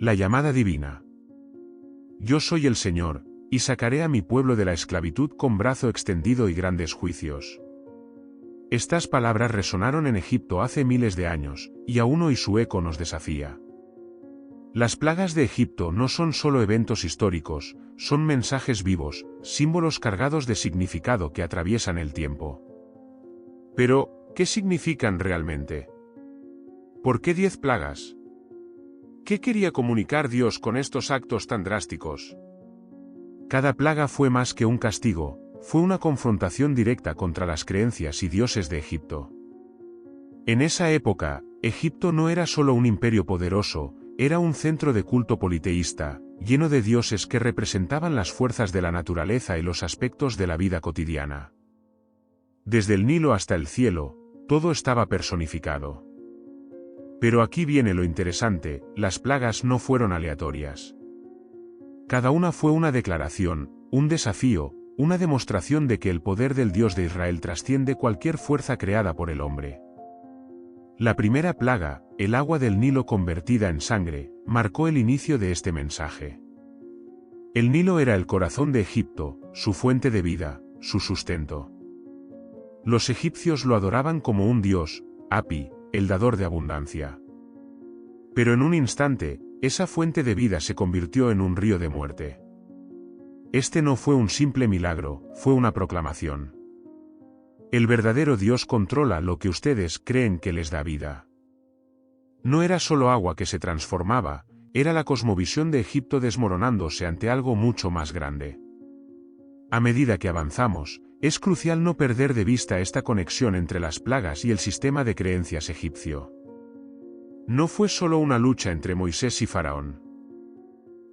La llamada divina. Yo soy el Señor, y sacaré a mi pueblo de la esclavitud con brazo extendido y grandes juicios. Estas palabras resonaron en Egipto hace miles de años, y aún hoy su eco nos desafía. Las plagas de Egipto no son solo eventos históricos, son mensajes vivos, símbolos cargados de significado que atraviesan el tiempo. Pero, ¿qué significan realmente? ¿Por qué 10 plagas? ¿Qué quería comunicar Dios con estos actos tan drásticos? Cada plaga fue más que un castigo, fue una confrontación directa contra las creencias y dioses de Egipto. En esa época, Egipto no era solo un imperio poderoso, era un centro de culto politeísta, lleno de dioses que representaban las fuerzas de la naturaleza y los aspectos de la vida cotidiana. Desde el Nilo hasta el cielo, todo estaba personificado. Pero aquí viene lo interesante, las plagas no fueron aleatorias. Cada una fue una declaración, un desafío, una demostración de que el poder del Dios de Israel trasciende cualquier fuerza creada por el hombre. La primera plaga, el agua del Nilo convertida en sangre, marcó el inicio de este mensaje. El Nilo era el corazón de Egipto, su fuente de vida, su sustento. Los egipcios lo adoraban como un dios, Hapi, el dador de abundancia. Pero en un instante, esa fuente de vida se convirtió en un río de muerte. Este no fue un simple milagro, fue una proclamación. El verdadero Dios controla lo que ustedes creen que les da vida. No era solo agua que se transformaba, era la cosmovisión de Egipto desmoronándose ante algo mucho más grande. A medida que avanzamos, es crucial no perder de vista esta conexión entre las plagas y el sistema de creencias egipcio. No fue solo una lucha entre Moisés y Faraón.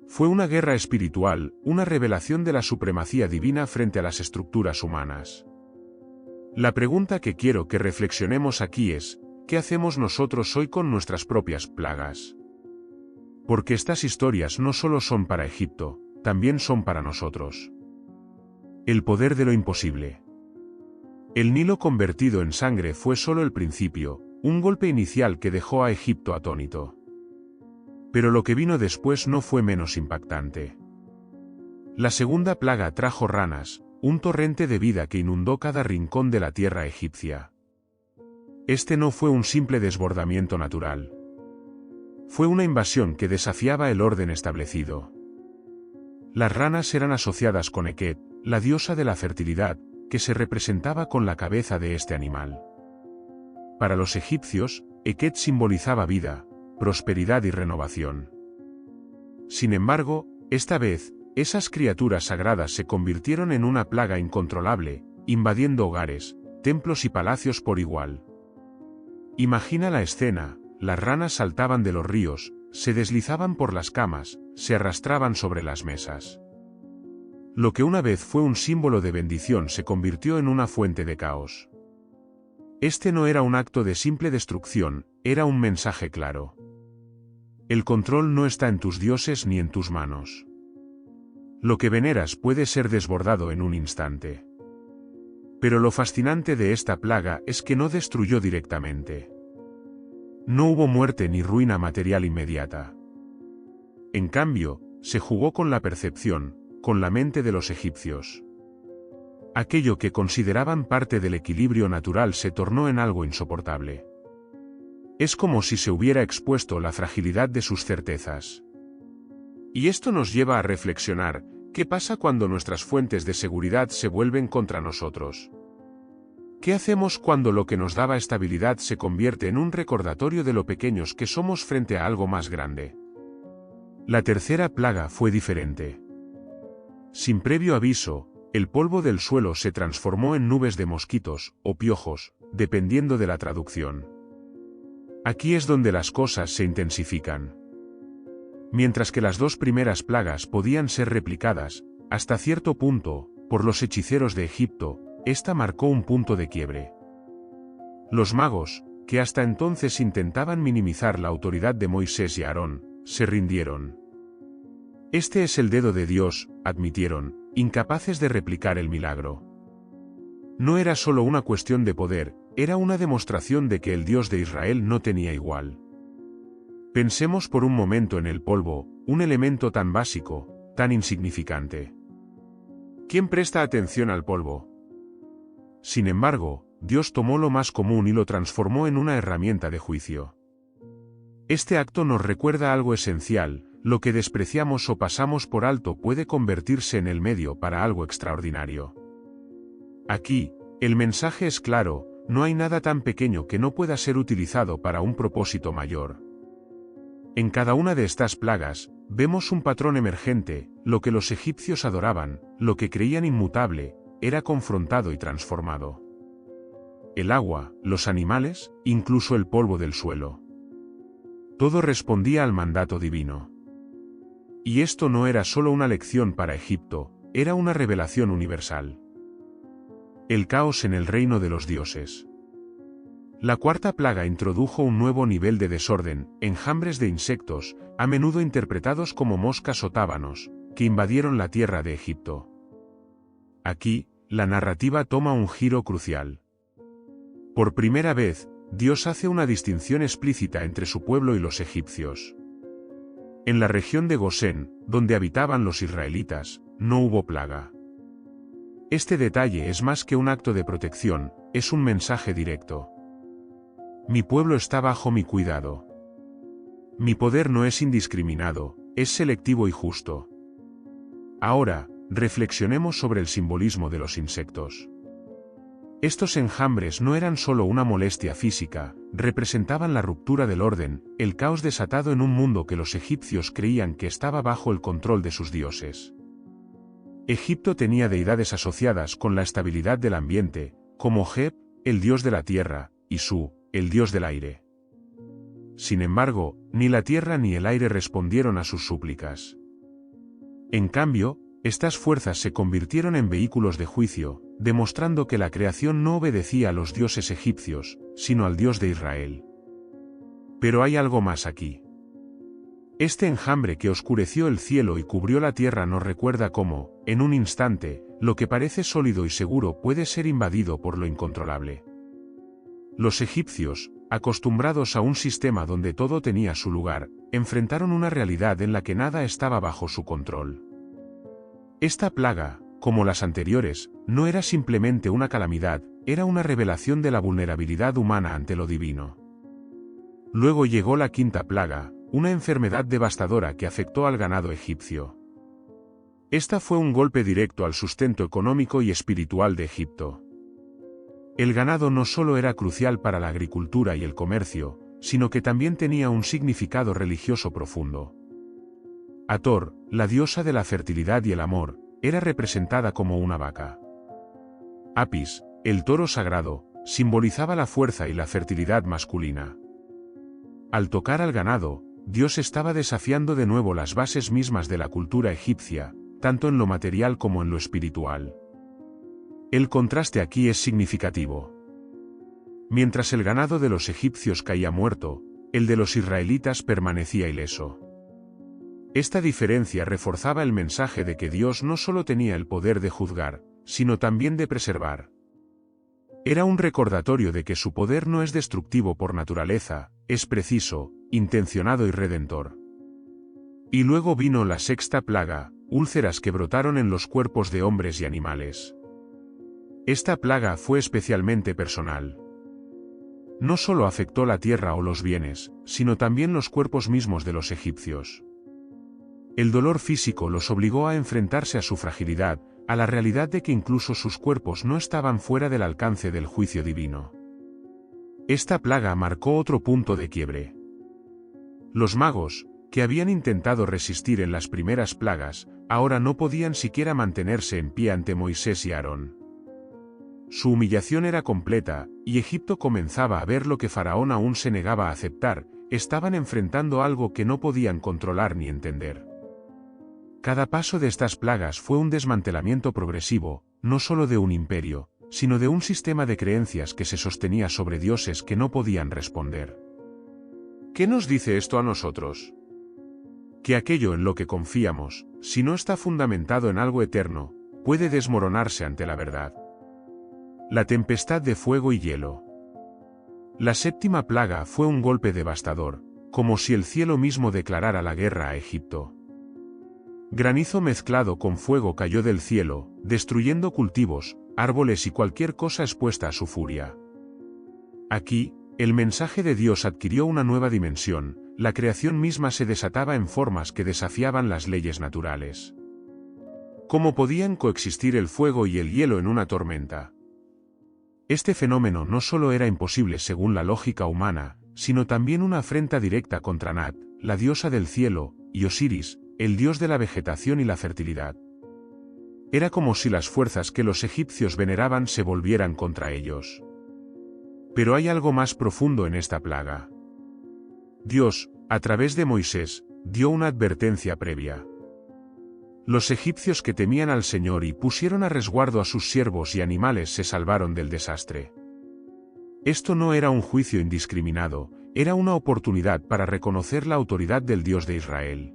Fue una guerra espiritual, una revelación de la supremacía divina frente a las estructuras humanas. La pregunta que quiero que reflexionemos aquí es, ¿qué hacemos nosotros hoy con nuestras propias plagas? Porque estas historias no solo son para Egipto, también son para nosotros. El poder de lo imposible. El Nilo convertido en sangre fue solo el principio, un golpe inicial que dejó a Egipto atónito. Pero lo que vino después no fue menos impactante. La segunda plaga trajo ranas, un torrente de vida que inundó cada rincón de la tierra egipcia. Este no fue un simple desbordamiento natural. Fue una invasión que desafiaba el orden establecido. Las ranas eran asociadas con Eket, la diosa de la fertilidad, que se representaba con la cabeza de este animal. Para los egipcios, Eket simbolizaba vida, prosperidad y renovación. Sin embargo, esta vez, esas criaturas sagradas se convirtieron en una plaga incontrolable, invadiendo hogares, templos y palacios por igual. Imagina la escena, las ranas saltaban de los ríos, se deslizaban por las camas, se arrastraban sobre las mesas. Lo que una vez fue un símbolo de bendición se convirtió en una fuente de caos. Este no era un acto de simple destrucción, era un mensaje claro. El control no está en tus dioses ni en tus manos. Lo que veneras puede ser desbordado en un instante. Pero lo fascinante de esta plaga es que no destruyó directamente. No hubo muerte ni ruina material inmediata. En cambio, se jugó con la percepción, con la mente de los egipcios. Aquello que consideraban parte del equilibrio natural se tornó en algo insoportable. Es como si se hubiera expuesto la fragilidad de sus certezas. Y esto nos lleva a reflexionar, ¿qué pasa cuando nuestras fuentes de seguridad se vuelven contra nosotros? ¿Qué hacemos cuando lo que nos daba estabilidad se convierte en un recordatorio de lo pequeños que somos frente a algo más grande? La tercera plaga fue diferente. Sin previo aviso, el polvo del suelo se transformó en nubes de mosquitos, o piojos, dependiendo de la traducción. Aquí es donde las cosas se intensifican. Mientras que las dos primeras plagas podían ser replicadas, hasta cierto punto, por los hechiceros de Egipto, esta marcó un punto de quiebre. Los magos, que hasta entonces intentaban minimizar la autoridad de Moisés y Aarón, se rindieron. Este es el dedo de Dios, admitieron, incapaces de replicar el milagro. No era solo una cuestión de poder, era una demostración de que el Dios de Israel no tenía igual. Pensemos por un momento en el polvo, un elemento tan básico, tan insignificante. ¿Quién presta atención al polvo? Sin embargo, Dios tomó lo más común y lo transformó en una herramienta de juicio. Este acto nos recuerda algo esencial: lo que despreciamos o pasamos por alto puede convertirse en el medio para algo extraordinario. Aquí, el mensaje es claro: no hay nada tan pequeño que no pueda ser utilizado para un propósito mayor. En cada una de estas plagas, vemos un patrón emergente: lo que los egipcios adoraban, lo que creían inmutable, era confrontado y transformado. El agua, los animales, incluso el polvo del suelo. Todo respondía al mandato divino. Y esto no era solo una lección para Egipto, era una revelación universal. El caos en el reino de los dioses. La cuarta plaga introdujo un nuevo nivel de desorden: enjambres de insectos, a menudo interpretados como moscas o tábanos, que invadieron la tierra de Egipto. Aquí, la narrativa toma un giro crucial. Por primera vez, Dios hace una distinción explícita entre su pueblo y los egipcios. En la región de Gosén, donde habitaban los israelitas, no hubo plaga. Este detalle es más que un acto de protección, es un mensaje directo. Mi pueblo está bajo mi cuidado. Mi poder no es indiscriminado, es selectivo y justo. Ahora, reflexionemos sobre el simbolismo de los insectos. Estos enjambres no eran solo una molestia física, representaban la ruptura del orden, el caos desatado en un mundo que los egipcios creían que estaba bajo el control de sus dioses. Egipto tenía deidades asociadas con la estabilidad del ambiente, como Geb, el dios de la tierra, y Su, el dios del aire. Sin embargo, ni la tierra ni el aire respondieron a sus súplicas. En cambio, estas fuerzas se convirtieron en vehículos de juicio, demostrando que la creación no obedecía a los dioses egipcios, sino al Dios de Israel. Pero hay algo más aquí. Este enjambre que oscureció el cielo y cubrió la tierra nos recuerda cómo, en un instante, lo que parece sólido y seguro puede ser invadido por lo incontrolable. Los egipcios, acostumbrados a un sistema donde todo tenía su lugar, enfrentaron una realidad en la que nada estaba bajo su control. Esta plaga, como las anteriores, no era simplemente una calamidad, era una revelación de la vulnerabilidad humana ante lo divino. Luego llegó la quinta plaga, una enfermedad devastadora que afectó al ganado egipcio. Esta fue un golpe directo al sustento económico y espiritual de Egipto. El ganado no solo era crucial para la agricultura y el comercio, sino que también tenía un significado religioso profundo. Hathor, la diosa de la fertilidad y el amor, era representada como una vaca. Apis, el toro sagrado, simbolizaba la fuerza y la fertilidad masculina. Al tocar al ganado, Dios estaba desafiando de nuevo las bases mismas de la cultura egipcia, tanto en lo material como en lo espiritual. El contraste aquí es significativo. Mientras el ganado de los egipcios caía muerto, el de los israelitas permanecía ileso. Esta diferencia reforzaba el mensaje de que Dios no solo tenía el poder de juzgar, sino también de preservar. Era un recordatorio de que su poder no es destructivo por naturaleza, es preciso, intencionado y redentor. Y luego vino la sexta plaga, úlceras que brotaron en los cuerpos de hombres y animales. Esta plaga fue especialmente personal. No solo afectó la tierra o los bienes, sino también los cuerpos mismos de los egipcios. El dolor físico los obligó a enfrentarse a su fragilidad, a la realidad de que incluso sus cuerpos no estaban fuera del alcance del juicio divino. Esta plaga marcó otro punto de quiebre. Los magos, que habían intentado resistir en las primeras plagas, ahora no podían siquiera mantenerse en pie ante Moisés y Aarón. Su humillación era completa, y Egipto comenzaba a ver lo que Faraón aún se negaba a aceptar: estaban enfrentando algo que no podían controlar ni entender. Cada paso de estas plagas fue un desmantelamiento progresivo, no solo de un imperio, sino de un sistema de creencias que se sostenía sobre dioses que no podían responder. ¿Qué nos dice esto a nosotros? Que aquello en lo que confiamos, si no está fundamentado en algo eterno, puede desmoronarse ante la verdad. La tempestad de fuego y hielo. La séptima plaga fue un golpe devastador, como si el cielo mismo declarara la guerra a Egipto. Granizo mezclado con fuego cayó del cielo, destruyendo cultivos, árboles y cualquier cosa expuesta a su furia. Aquí, el mensaje de Dios adquirió una nueva dimensión, la creación misma se desataba en formas que desafiaban las leyes naturales. ¿Cómo podían coexistir el fuego y el hielo en una tormenta? Este fenómeno no solo era imposible según la lógica humana, sino también una afrenta directa contra Nat, la diosa del cielo, y Osiris, el dios de la vegetación y la fertilidad. Era como si las fuerzas que los egipcios veneraban se volvieran contra ellos. Pero hay algo más profundo en esta plaga. Dios, a través de Moisés, dio una advertencia previa. Los egipcios que temían al Señor y pusieron a resguardo a sus siervos y animales se salvaron del desastre. Esto no era un juicio indiscriminado, era una oportunidad para reconocer la autoridad del Dios de Israel.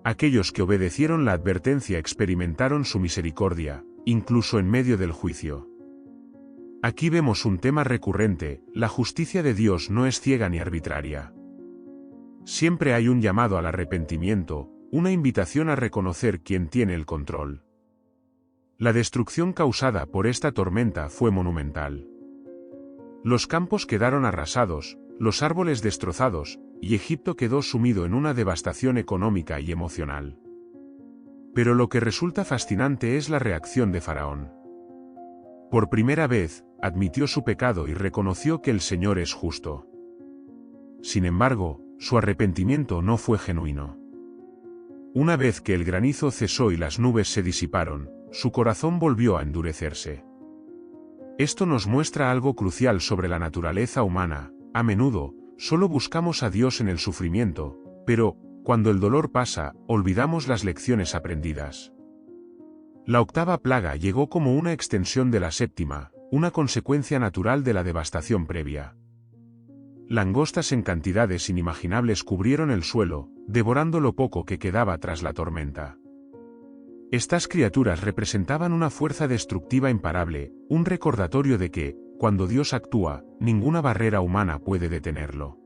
Aquellos que obedecieron la advertencia experimentaron su misericordia, incluso en medio del juicio. Aquí vemos un tema recurrente: la justicia de Dios no es ciega ni arbitraria. Siempre hay un llamado al arrepentimiento, una invitación a reconocer quién tiene el control. La destrucción causada por esta tormenta fue monumental. Los campos quedaron arrasados, los árboles destrozados, y Egipto quedó sumido en una devastación económica y emocional. Pero lo que resulta fascinante es la reacción de Faraón. Por primera vez, admitió su pecado y reconoció que el Señor es justo. Sin embargo, su arrepentimiento no fue genuino. Una vez que el granizo cesó y las nubes se disiparon, su corazón volvió a endurecerse. Esto nos muestra algo crucial sobre la naturaleza humana: a menudo, solo buscamos a Dios en el sufrimiento, pero, cuando el dolor pasa, olvidamos las lecciones aprendidas. La octava plaga llegó como una extensión de la séptima, una consecuencia natural de la devastación previa. Langostas en cantidades inimaginables cubrieron el suelo, devorando lo poco que quedaba tras la tormenta. Estas criaturas representaban una fuerza destructiva imparable, un recordatorio de que, cuando Dios actúa, ninguna barrera humana puede detenerlo.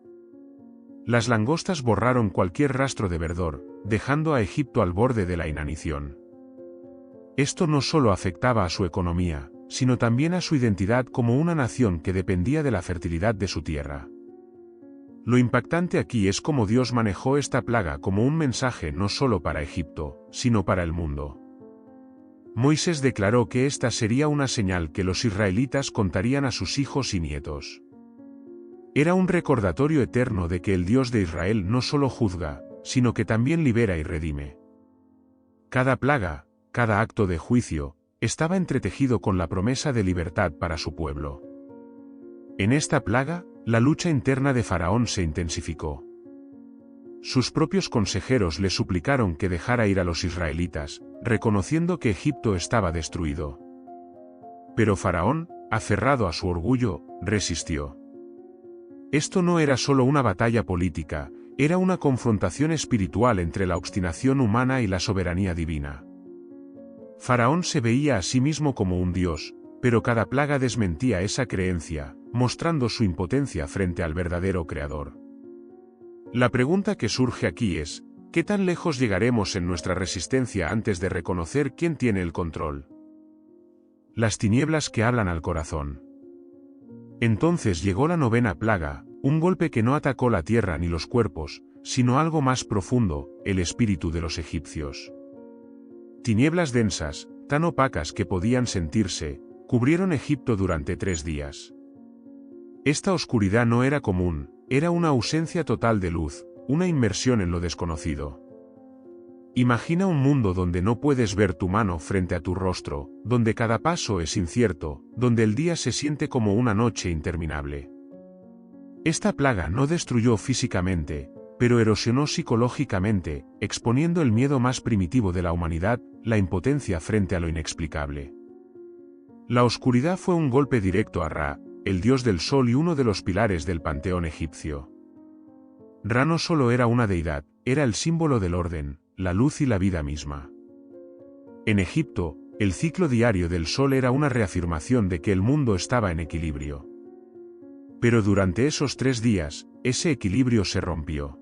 Las langostas borraron cualquier rastro de verdor, dejando a Egipto al borde de la inanición. Esto no solo afectaba a su economía, sino también a su identidad como una nación que dependía de la fertilidad de su tierra. Lo impactante aquí es cómo Dios manejó esta plaga como un mensaje no solo para Egipto, sino para el mundo. Moisés declaró que esta sería una señal que los israelitas contarían a sus hijos y nietos. Era un recordatorio eterno de que el Dios de Israel no solo juzga, sino que también libera y redime. Cada plaga, cada acto de juicio, estaba entretejido con la promesa de libertad para su pueblo. En esta plaga, la lucha interna de Faraón se intensificó. Sus propios consejeros le suplicaron que dejara ir a los israelitas, reconociendo que Egipto estaba destruido. Pero Faraón, aferrado a su orgullo, resistió. Esto no era solo una batalla política, era una confrontación espiritual entre la obstinación humana y la soberanía divina. Faraón se veía a sí mismo como un dios, pero cada plaga desmentía esa creencia, mostrando su impotencia frente al verdadero creador. La pregunta que surge aquí es: ¿qué tan lejos llegaremos en nuestra resistencia antes de reconocer quién tiene el control? Las tinieblas que hablan al corazón. Entonces llegó la novena plaga, un golpe que no atacó la tierra ni los cuerpos, sino algo más profundo: el espíritu de los egipcios. Tinieblas densas, tan opacas que podían sentirse, cubrieron Egipto durante 3 días. Esta oscuridad no era común, era una ausencia total de luz, una inmersión en lo desconocido. Imagina un mundo donde no puedes ver tu mano frente a tu rostro, donde cada paso es incierto, donde el día se siente como una noche interminable. Esta plaga no destruyó físicamente, pero erosionó psicológicamente, exponiendo el miedo más primitivo de la humanidad, la impotencia frente a lo inexplicable. La oscuridad fue un golpe directo a Ra, el dios del sol y uno de los pilares del panteón egipcio. Ra no solo era una deidad, era el símbolo del orden, la luz y la vida misma. En Egipto, el ciclo diario del sol era una reafirmación de que el mundo estaba en equilibrio. Pero durante esos 3 días, ese equilibrio se rompió.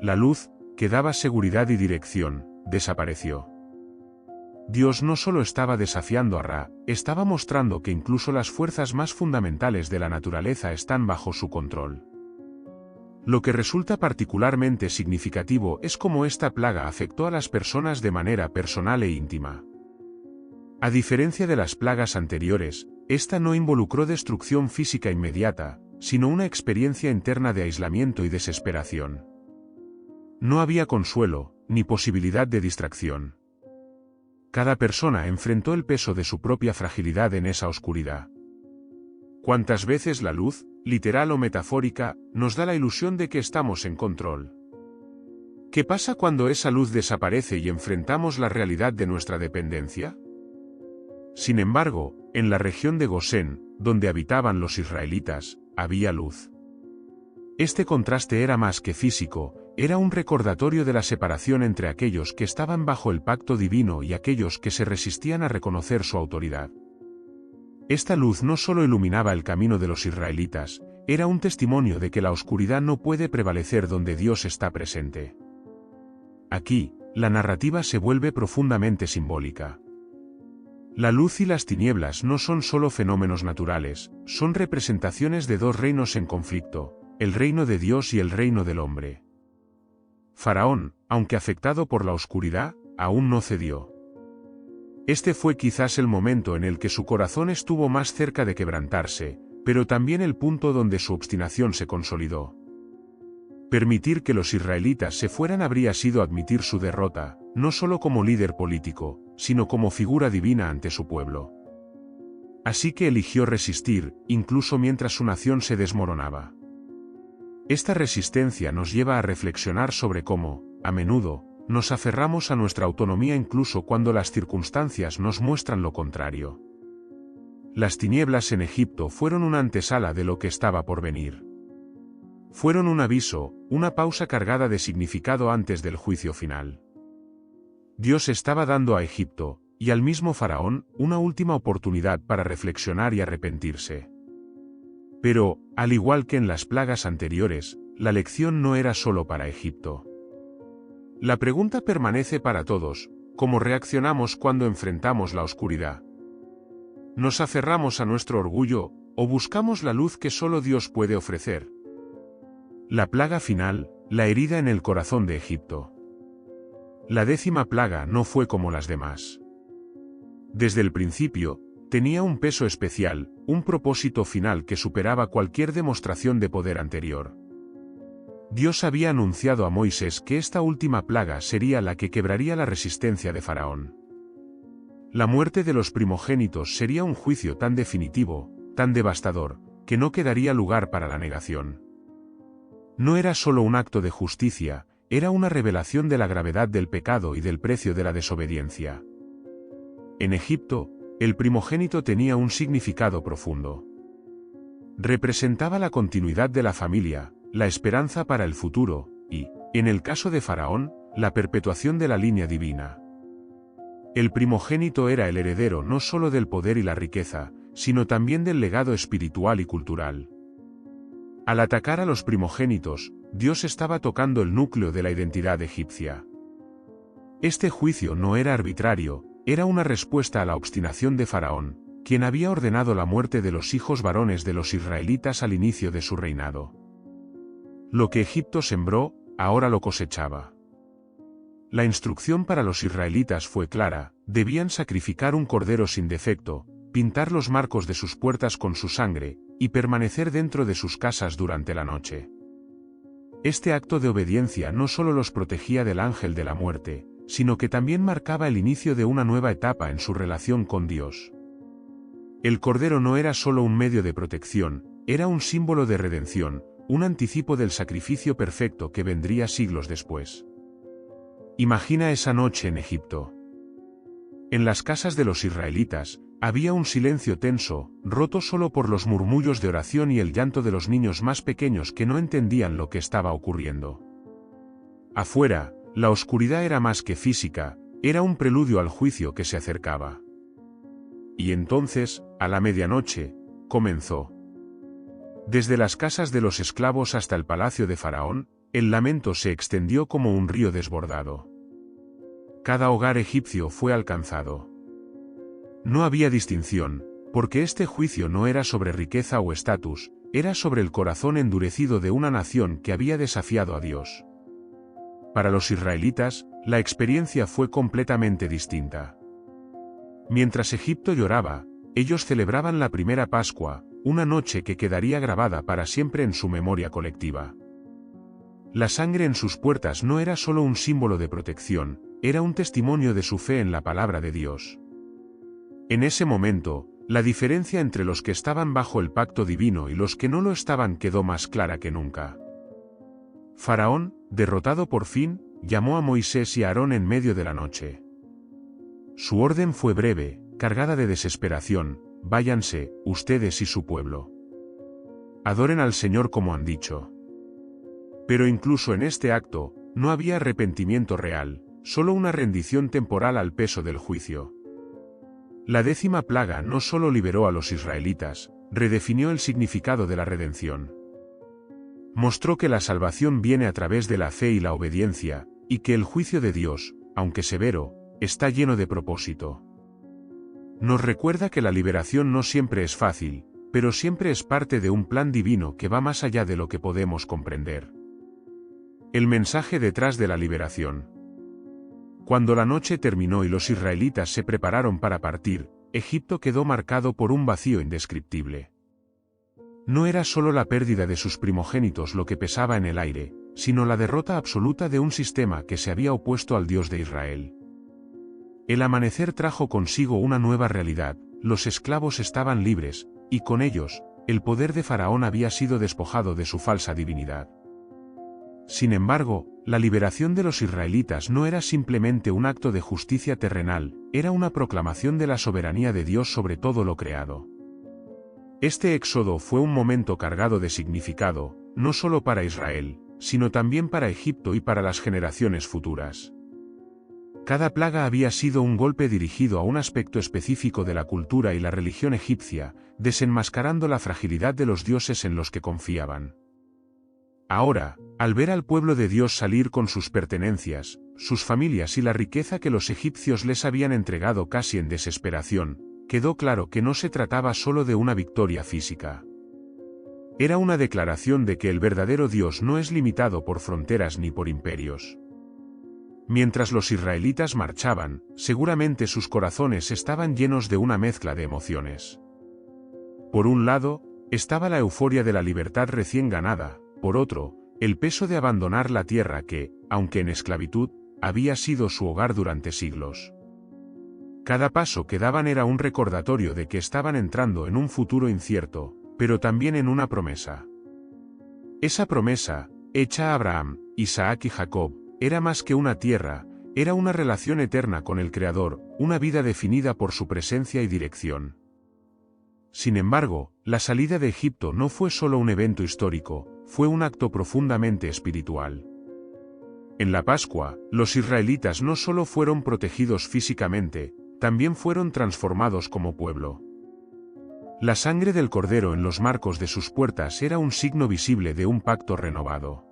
La luz, que daba seguridad y dirección, desapareció. Dios no solo estaba desafiando a Ra, estaba mostrando que incluso las fuerzas más fundamentales de la naturaleza están bajo su control. Lo que resulta particularmente significativo es cómo esta plaga afectó a las personas de manera personal e íntima. A diferencia de las plagas anteriores, esta no involucró destrucción física inmediata, sino una experiencia interna de aislamiento y desesperación. No había consuelo, ni posibilidad de distracción. Cada persona enfrentó el peso de su propia fragilidad en esa oscuridad. ¿Cuántas veces la luz, literal o metafórica, nos da la ilusión de que estamos en control? ¿Qué pasa cuando esa luz desaparece y enfrentamos la realidad de nuestra dependencia? Sin embargo, en la región de Gosén, donde habitaban los israelitas, había luz. Este contraste era más que físico, era un recordatorio de la separación entre aquellos que estaban bajo el pacto divino y aquellos que se resistían a reconocer su autoridad. Esta luz no solo iluminaba el camino de los israelitas, era un testimonio de que la oscuridad no puede prevalecer donde Dios está presente. Aquí, la narrativa se vuelve profundamente simbólica. La luz y las tinieblas no son solo fenómenos naturales, son representaciones de dos reinos en conflicto, el reino de Dios y el reino del hombre. Faraón, aunque afectado por la oscuridad, aún no cedió. Este fue quizás el momento en el que su corazón estuvo más cerca de quebrantarse, pero también el punto donde su obstinación se consolidó. Permitir que los israelitas se fueran habría sido admitir su derrota, no solo como líder político, sino como figura divina ante su pueblo. Así que eligió resistir, incluso mientras su nación se desmoronaba. Esta resistencia nos lleva a reflexionar sobre cómo, a menudo, nos aferramos a nuestra autonomía incluso cuando las circunstancias nos muestran lo contrario. Las tinieblas en Egipto fueron una antesala de lo que estaba por venir. Fueron un aviso, una pausa cargada de significado antes del juicio final. Dios estaba dando a Egipto, y al mismo Faraón, una última oportunidad para reflexionar y arrepentirse. Pero, al igual que en las plagas anteriores, la lección no era solo para Egipto. La pregunta permanece para todos: ¿cómo reaccionamos cuando enfrentamos la oscuridad? ¿Nos aferramos a nuestro orgullo, o buscamos la luz que solo Dios puede ofrecer? La plaga final, la herida en el corazón de Egipto. La 10ª plaga no fue como las demás. Desde el principio, tenía un peso especial, un propósito final que superaba cualquier demostración de poder anterior. Dios había anunciado a Moisés que esta última plaga sería la que quebraría la resistencia de Faraón. La muerte de los primogénitos sería un juicio tan definitivo, tan devastador, que no quedaría lugar para la negación. No era solo un acto de justicia, era una revelación de la gravedad del pecado y del precio de la desobediencia. En Egipto, el primogénito tenía un significado profundo. Representaba la continuidad de la familia, la esperanza para el futuro, y, en el caso de Faraón, la perpetuación de la línea divina. El primogénito era el heredero no solo del poder y la riqueza, sino también del legado espiritual y cultural. Al atacar a los primogénitos, Dios estaba tocando el núcleo de la identidad egipcia. Este juicio no era arbitrario, era una respuesta a la obstinación de Faraón, quien había ordenado la muerte de los hijos varones de los israelitas al inicio de su reinado. Lo que Egipto sembró, ahora lo cosechaba. La instrucción para los israelitas fue clara: debían sacrificar un cordero sin defecto, pintar los marcos de sus puertas con su sangre, y permanecer dentro de sus casas durante la noche. Este acto de obediencia no solo los protegía del ángel de la muerte, sino que también marcaba el inicio de una nueva etapa en su relación con Dios. El cordero no era solo un medio de protección, era un símbolo de redención, un anticipo del sacrificio perfecto que vendría siglos después. Imagina esa noche en Egipto. En las casas de los israelitas, había un silencio tenso, roto solo por los murmullos de oración y el llanto de los niños más pequeños que no entendían lo que estaba ocurriendo. Afuera, la oscuridad era más que física, era un preludio al juicio que se acercaba. Y entonces, a la medianoche, comenzó. Desde las casas de los esclavos hasta el palacio de Faraón, el lamento se extendió como un río desbordado. Cada hogar egipcio fue alcanzado. No había distinción, porque este juicio no era sobre riqueza o estatus, era sobre el corazón endurecido de una nación que había desafiado a Dios. Para los israelitas, la experiencia fue completamente distinta. Mientras Egipto lloraba, ellos celebraban la primera Pascua, una noche que quedaría grabada para siempre en su memoria colectiva. La sangre en sus puertas no era solo un símbolo de protección, era un testimonio de su fe en la palabra de Dios. En ese momento, la diferencia entre los que estaban bajo el pacto divino y los que no lo estaban quedó más clara que nunca. Faraón, derrotado por fin, llamó a Moisés y a Aarón en medio de la noche. Su orden fue breve, cargada de desesperación: váyanse, ustedes y su pueblo. Adoren al Señor como han dicho. Pero incluso en este acto, no había arrepentimiento real, solo una rendición temporal al peso del juicio. La 10ª plaga no solo liberó a los israelitas, redefinió el significado de la redención. Mostró que la salvación viene a través de la fe y la obediencia, y que el juicio de Dios, aunque severo, está lleno de propósito. Nos recuerda que la liberación no siempre es fácil, pero siempre es parte de un plan divino que va más allá de lo que podemos comprender. El mensaje detrás de la liberación. Cuando la noche terminó y los israelitas se prepararon para partir, Egipto quedó marcado por un vacío indescriptible. No era solo la pérdida de sus primogénitos lo que pesaba en el aire, sino la derrota absoluta de un sistema que se había opuesto al Dios de Israel. El amanecer trajo consigo una nueva realidad: los esclavos estaban libres, y con ellos, el poder de Faraón había sido despojado de su falsa divinidad. Sin embargo, la liberación de los israelitas no era simplemente un acto de justicia terrenal, era una proclamación de la soberanía de Dios sobre todo lo creado. Este éxodo fue un momento cargado de significado, no solo para Israel, sino también para Egipto y para las generaciones futuras. Cada plaga había sido un golpe dirigido a un aspecto específico de la cultura y la religión egipcia, desenmascarando la fragilidad de los dioses en los que confiaban. Ahora, al ver al pueblo de Dios salir con sus pertenencias, sus familias y la riqueza que los egipcios les habían entregado casi en desesperación, quedó claro que no se trataba solo de una victoria física. Era una declaración de que el verdadero Dios no es limitado por fronteras ni por imperios. Mientras los israelitas marchaban, seguramente sus corazones estaban llenos de una mezcla de emociones. Por un lado, estaba la euforia de la libertad recién ganada, por otro, el peso de abandonar la tierra que, aunque en esclavitud, había sido su hogar durante siglos. Cada paso que daban era un recordatorio de que estaban entrando en un futuro incierto, pero también en una promesa. Esa promesa, hecha a Abraham, Isaac y Jacob, era más que una tierra, era una relación eterna con el Creador, una vida definida por su presencia y dirección. Sin embargo, la salida de Egipto no fue solo un evento histórico, fue un acto profundamente espiritual. En la Pascua, los israelitas no solo fueron protegidos físicamente, también fueron transformados como pueblo. La sangre del Cordero en los marcos de sus puertas era un signo visible de un pacto renovado.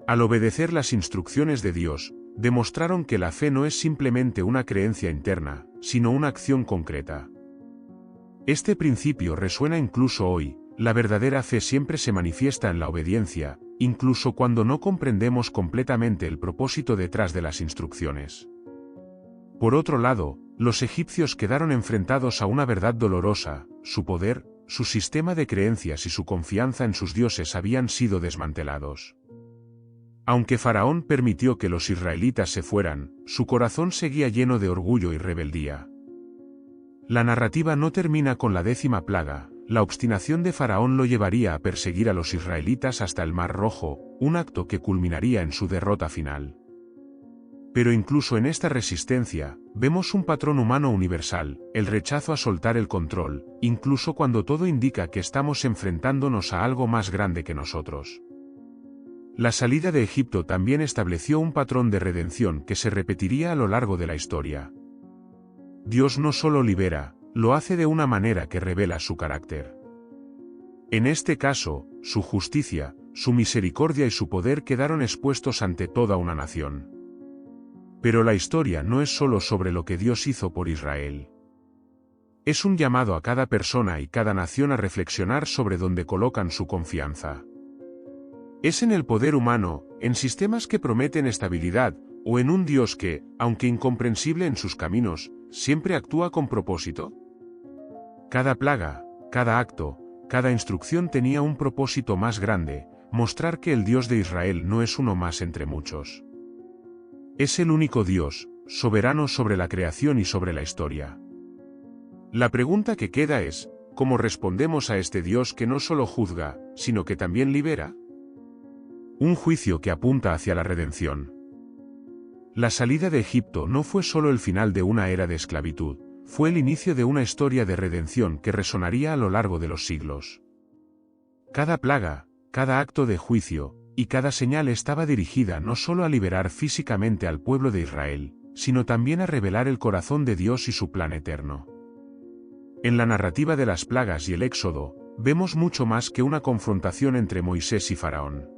Al obedecer las instrucciones de Dios, demostraron que la fe no es simplemente una creencia interna, sino una acción concreta. Este principio resuena incluso hoy: la verdadera fe siempre se manifiesta en la obediencia, incluso cuando no comprendemos completamente el propósito detrás de las instrucciones. Por otro lado, los egipcios quedaron enfrentados a una verdad dolorosa: su poder, su sistema de creencias y su confianza en sus dioses habían sido desmantelados. Aunque Faraón permitió que los israelitas se fueran, su corazón seguía lleno de orgullo y rebeldía. La narrativa no termina con la 10ª plaga. La obstinación de Faraón lo llevaría a perseguir a los israelitas hasta el Mar Rojo, un acto que culminaría en su derrota final. Pero incluso en esta resistencia, vemos un patrón humano universal: el rechazo a soltar el control, incluso cuando todo indica que estamos enfrentándonos a algo más grande que nosotros. La salida de Egipto también estableció un patrón de redención que se repetiría a lo largo de la historia. Dios no solo libera, lo hace de una manera que revela su carácter. En este caso, su justicia, su misericordia y su poder quedaron expuestos ante toda una nación. Pero la historia no es solo sobre lo que Dios hizo por Israel. Es un llamado a cada persona y cada nación a reflexionar sobre dónde colocan su confianza. ¿Es en el poder humano, en sistemas que prometen estabilidad, o en un Dios que, aunque incomprensible en sus caminos, siempre actúa con propósito? Cada plaga, cada acto, cada instrucción tenía un propósito más grande: mostrar que el Dios de Israel no es uno más entre muchos. Es el único Dios, soberano sobre la creación y sobre la historia. La pregunta que queda es, ¿cómo respondemos a este Dios que no solo juzga, sino que también libera? Un juicio que apunta hacia la redención. La salida de Egipto no fue solo el final de una era de esclavitud, fue el inicio de una historia de redención que resonaría a lo largo de los siglos. Cada plaga, cada acto de juicio, y cada señal estaba dirigida no solo a liberar físicamente al pueblo de Israel, sino también a revelar el corazón de Dios y su plan eterno. En la narrativa de las plagas y el Éxodo, vemos mucho más que una confrontación entre Moisés y Faraón.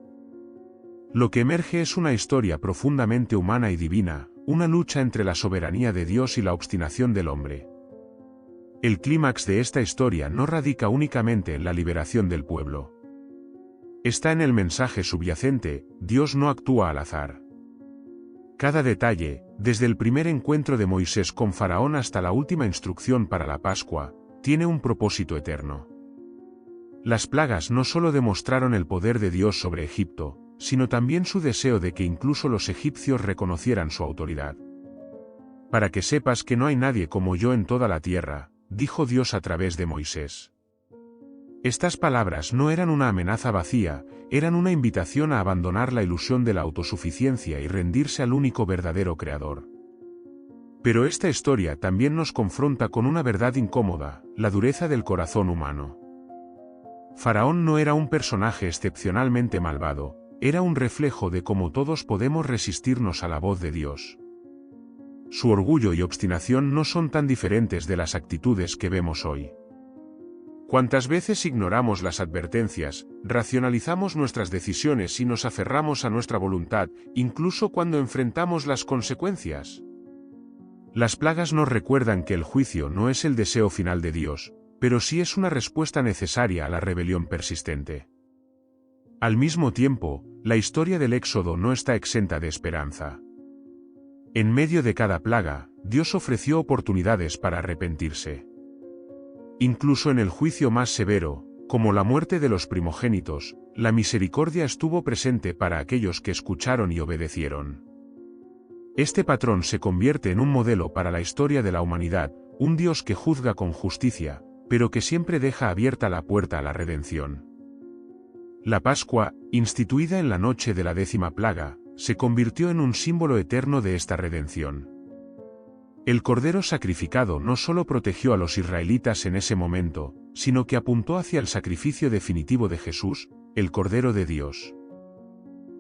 Lo que emerge es una historia profundamente humana y divina, una lucha entre la soberanía de Dios y la obstinación del hombre. El clímax de esta historia no radica únicamente en la liberación del pueblo. Está en el mensaje subyacente: Dios no actúa al azar. Cada detalle, desde el primer encuentro de Moisés con Faraón hasta la última instrucción para la Pascua, tiene un propósito eterno. Las plagas no solo demostraron el poder de Dios sobre Egipto, sino también su deseo de que incluso los egipcios reconocieran su autoridad. Para que sepas que no hay nadie como yo en toda la tierra, dijo Dios a través de Moisés. Estas palabras no eran una amenaza vacía, eran una invitación a abandonar la ilusión de la autosuficiencia y rendirse al único verdadero Creador. Pero esta historia también nos confronta con una verdad incómoda: la dureza del corazón humano. Faraón no era un personaje excepcionalmente malvado, era un reflejo de cómo todos podemos resistirnos a la voz de Dios. Su orgullo y obstinación no son tan diferentes de las actitudes que vemos hoy. ¿Cuántas veces ignoramos las advertencias, racionalizamos nuestras decisiones y nos aferramos a nuestra voluntad, incluso cuando enfrentamos las consecuencias? Las plagas nos recuerdan que el juicio no es el deseo final de Dios, pero sí es una respuesta necesaria a la rebelión persistente. Al mismo tiempo, la historia del Éxodo no está exenta de esperanza. En medio de cada plaga, Dios ofreció oportunidades para arrepentirse. Incluso en el juicio más severo, como la muerte de los primogénitos, la misericordia estuvo presente para aquellos que escucharon y obedecieron. Este patrón se convierte en un modelo para la historia de la humanidad: un Dios que juzga con justicia, pero que siempre deja abierta la puerta a la redención. La Pascua, instituida en la noche de la 10ª plaga, se convirtió en un símbolo eterno de esta redención. El cordero sacrificado no solo protegió a los israelitas en ese momento, sino que apuntó hacia el sacrificio definitivo de Jesús, el Cordero de Dios.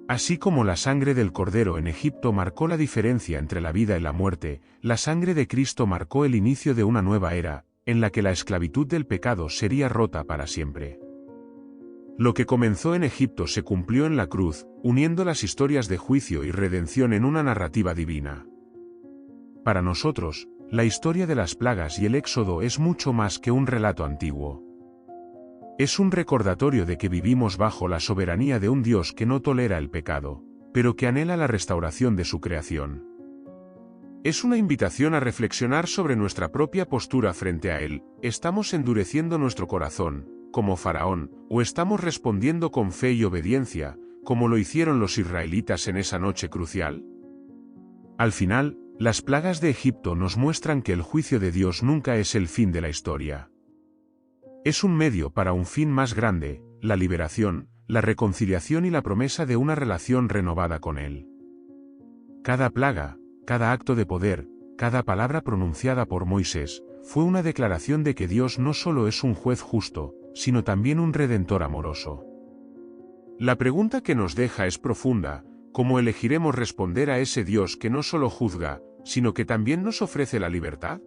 Así como la sangre del cordero en Egipto marcó la diferencia entre la vida y la muerte, la sangre de Cristo marcó el inicio de una nueva era, en la que la esclavitud del pecado sería rota para siempre. Lo que comenzó en Egipto se cumplió en la cruz, uniendo las historias de juicio y redención en una narrativa divina. Para nosotros, la historia de las plagas y el Éxodo es mucho más que un relato antiguo. Es un recordatorio de que vivimos bajo la soberanía de un Dios que no tolera el pecado, pero que anhela la restauración de su creación. Es una invitación a reflexionar sobre nuestra propia postura frente a Él: ¿estamos endureciendo nuestro corazón, como Faraón, o estamos respondiendo con fe y obediencia, como lo hicieron los israelitas en esa noche crucial? Al final, las plagas de Egipto nos muestran que el juicio de Dios nunca es el fin de la historia. Es un medio para un fin más grande: la liberación, la reconciliación y la promesa de una relación renovada con Él. Cada plaga, cada acto de poder, cada palabra pronunciada por Moisés, fue una declaración de que Dios no solo es un juez justo, sino también un redentor amoroso. La pregunta que nos deja es profunda: ¿cómo elegiremos responder a ese Dios que no solo juzga, sino que también nos ofrece la libertad?